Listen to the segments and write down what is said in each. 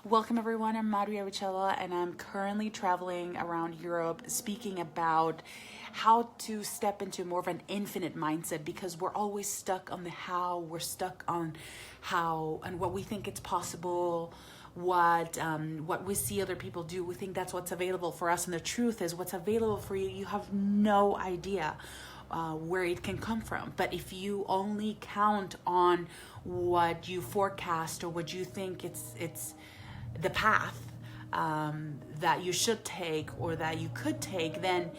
Welcome everyone, I'm Maru, Iabichela, and I'm currently traveling around Europe speaking about how to step into more of an infinite mindset, because we're always stuck on the how, we're stuck on how and what we think it's possible, what we see other people do. We think that's what's available for us, and the truth is what's available for you, you have no idea where it can come from. But if you only count on what you forecast or what you think it's the path that you should take or that you could take, then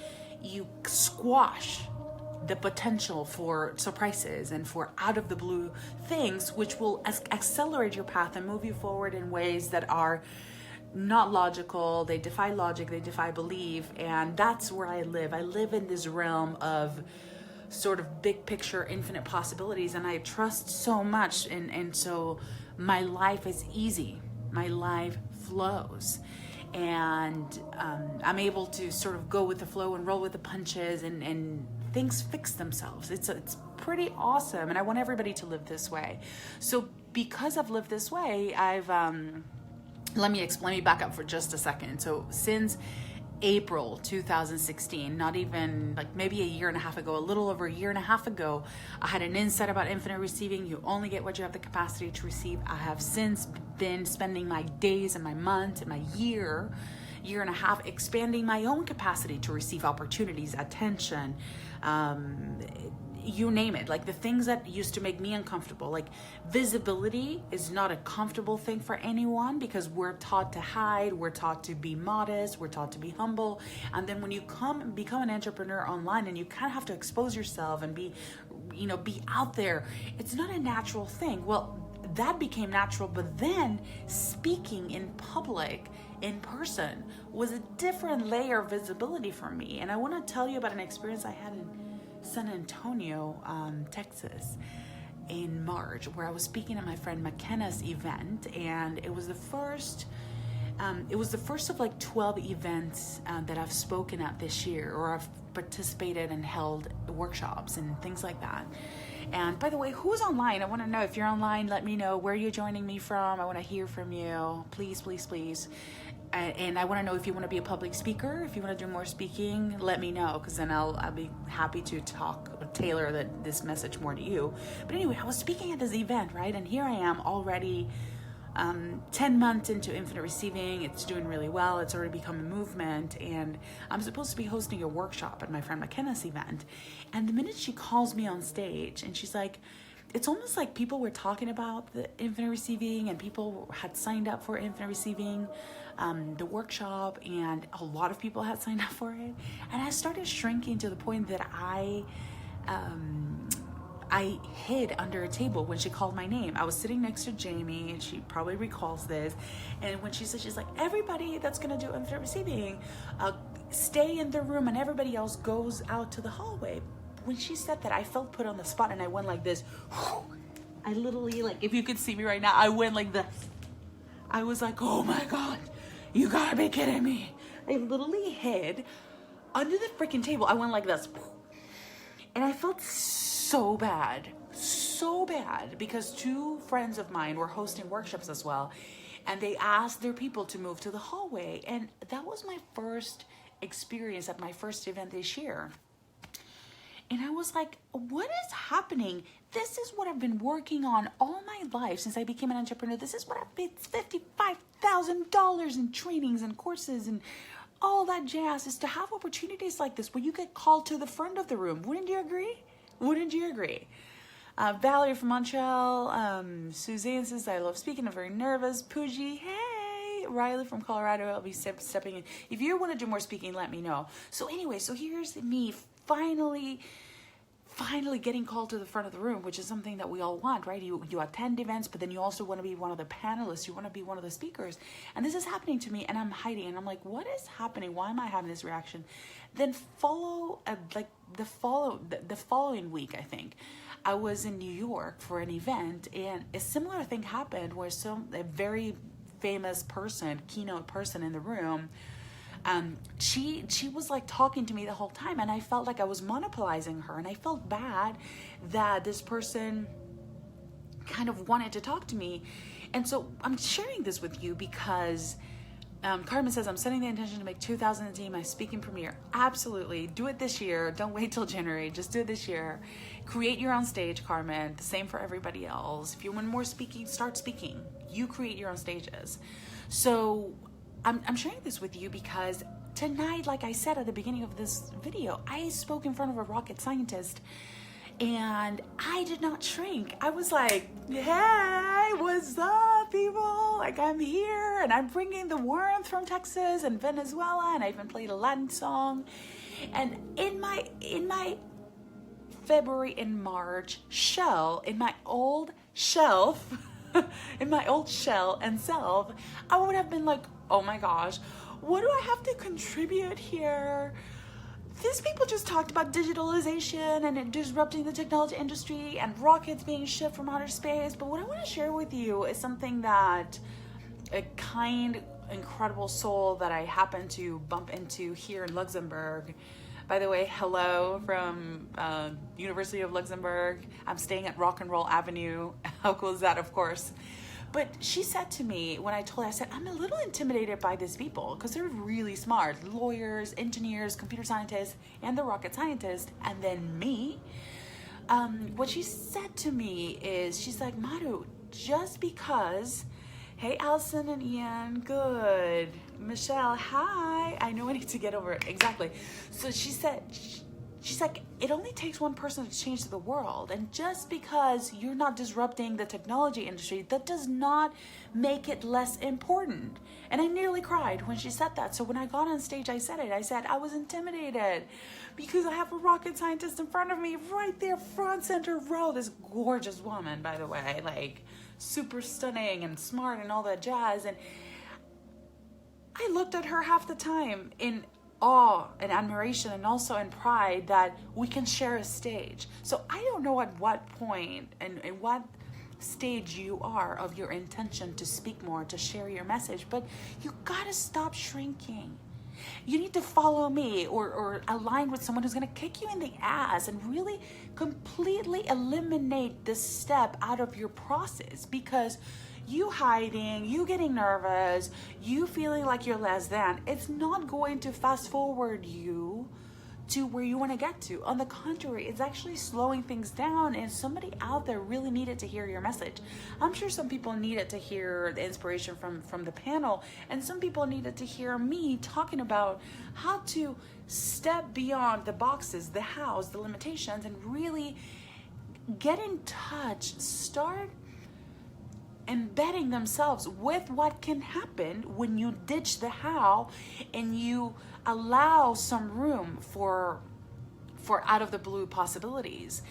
you squash the potential for surprises and for out of the blue things, which will accelerate your path and move you forward in ways that are not logical. They defy logic, they defy belief. And that's where I live. I live in this realm of sort of big picture, infinite possibilities, and I trust so much, and so my life is easy. My life flows, and I'm able to sort of go with the flow and roll with the punches, and things fix themselves. It's pretty awesome, and I want everybody to live this way. So because I've lived this way, I've let me back up for just a second. So since April 2016, not even like maybe a year and a half ago, a little over a year and a half ago, I had an insight about infinite receiving. You only get what you have the capacity to receive. I have since been spending my days and my months and my year and a half expanding my own capacity to receive opportunities, attention, you name it. Like the things that used to make me uncomfortable, like visibility is not a comfortable thing for anyone, because we're taught to hide, we're taught to be modest, we're taught to be humble. And then when you become an entrepreneur online and you kind of have to expose yourself and be out there, it's not a natural thing. Well, that became natural, but then speaking in public, in person, was a different layer of visibility for me. And I want to tell you about an experience I had in San Antonio, Texas in March, where I was speaking at my friend McKenna's event, and it was the first of like 12 events that I've spoken at this year, or I've participated and held workshops and things like that. And by the way, who's online? I want to know. If you're online, let me know where you're joining me from. I want to hear from you. Please, please, please. And I want to know if you want to be a public speaker. If you want to do more speaking, let me know, because then I'll be happy to talk or tailor this message more to you. But anyway, I was speaking at this event, right? And here I am already 10 months into Infinite Receiving. It's doing really well. It's already become a movement. And I'm supposed to be hosting a workshop at my friend McKenna's event. And the minute she calls me on stage and she's like, it's almost like people were talking about the Infinite Receiving and people had signed up for Infinite Receiving, the workshop, and a lot of people had signed up for it. And I started shrinking to the point that I hid under a table when she called my name. I was sitting next to Jamie, and she probably recalls this. And when she said, she's like, everybody that's going to do Infinite Receiving, stay in the room and everybody else goes out to the hallway. When she said that, I felt put on the spot, and I went like this. I literally, like, if you could see me right now, I went like this. I was like, oh my God, you gotta be kidding me. I literally hid under the freaking table. I went like this. And I felt so bad, because two friends of mine were hosting workshops as well, and they asked their people to move to the hallway. And that was my first experience at my first event this year. And I was like, what is happening? This is what I've been working on all my life since I became an entrepreneur. This is what I've paid $55,000 in trainings and courses and all that jazz, is to have opportunities like this where you get called to the front of the room. Wouldn't you agree? Wouldn't you agree? Valerie from Montreal, Suzanne says, I love speaking, I'm very nervous. Pooji, hey. Riley from Colorado, I'll be stepping in. If you want to do more speaking, let me know. So anyway, so here's me finally getting called to the front of the room, which is something that we all want, right? You attend events, but then you also want to be one of the panelists. You want to be one of the speakers. And this is happening to me, and I'm hiding, and I'm like, what is happening? Why am I having this reaction? Then the following week, I think, I was in New York for an event, and a similar thing happened where a very famous person, keynote person in the room, she was like talking to me the whole time, and I felt like I was monopolizing her, and I felt bad that this person kind of wanted to talk to me. And so I'm sharing this with you because Carmen says, I'm setting the intention to make 2018 my speaking premiere. Absolutely. Do it this year. Don't wait till January. Just do it this year. Create your own stage, Carmen. The same for everybody else. If you want more speaking, start speaking. You create your own stages. So I'm sharing this with you because tonight, like I said at the beginning of this video, I spoke in front of a rocket scientist. And I did not shrink. I was like, hey, what's up, people? Like, I'm here and I'm bringing the warmth from Texas and Venezuela, and I even played a Latin song. And in my February and March shell, in my old shelf, in my old shell and self, I would have been like, oh my gosh, what do I have to contribute here? These people just talked about digitalization and it disrupting the technology industry and rockets being shipped from outer space. But what I want to share with you is something that a kind, incredible soul that I happened to bump into here in Luxembourg. By the way, hello from University of Luxembourg. I'm staying at Rock and Roll Avenue. How cool is that, of course? But she said to me, when I told her, I said, I'm a little intimidated by these people because they're really smart. Lawyers, engineers, computer scientists, and the rocket scientist. And then me. What she said to me is, she's like, Maru, just because, hey, Allison and Ian, good. Michelle, hi. I know I need to get over it. Exactly. So she said, she's like, it only takes one person to change the world. And just because you're not disrupting the technology industry, that does not make it less important. And I nearly cried when she said that. So when I got on stage, I said it. I said, I was intimidated because I have a rocket scientist in front of me right there, front center row. This gorgeous woman, by the way, like super stunning and smart and all that jazz. And I looked at her half the time in awe and admiration and also in pride that we can share a stage. So I don't know at what point and what stage you are of your intention to speak more, to share your message, but you gotta stop shrinking. You need to follow me or align with someone who's gonna kick you in the ass and really completely eliminate this step out of your process, because you hiding, you getting nervous, you feeling like you're less than, it's not going to fast forward you to where you want to get to. On the contrary, it's actually slowing things down, and somebody out there really needed to hear your message. I'm sure some people needed to hear the inspiration from the panel, and some people needed to hear me talking about how to step beyond the boxes, the hows, the limitations, and really get in touch, start embedding themselves with what can happen when you ditch the how and you allow some room for out of the blue possibilities.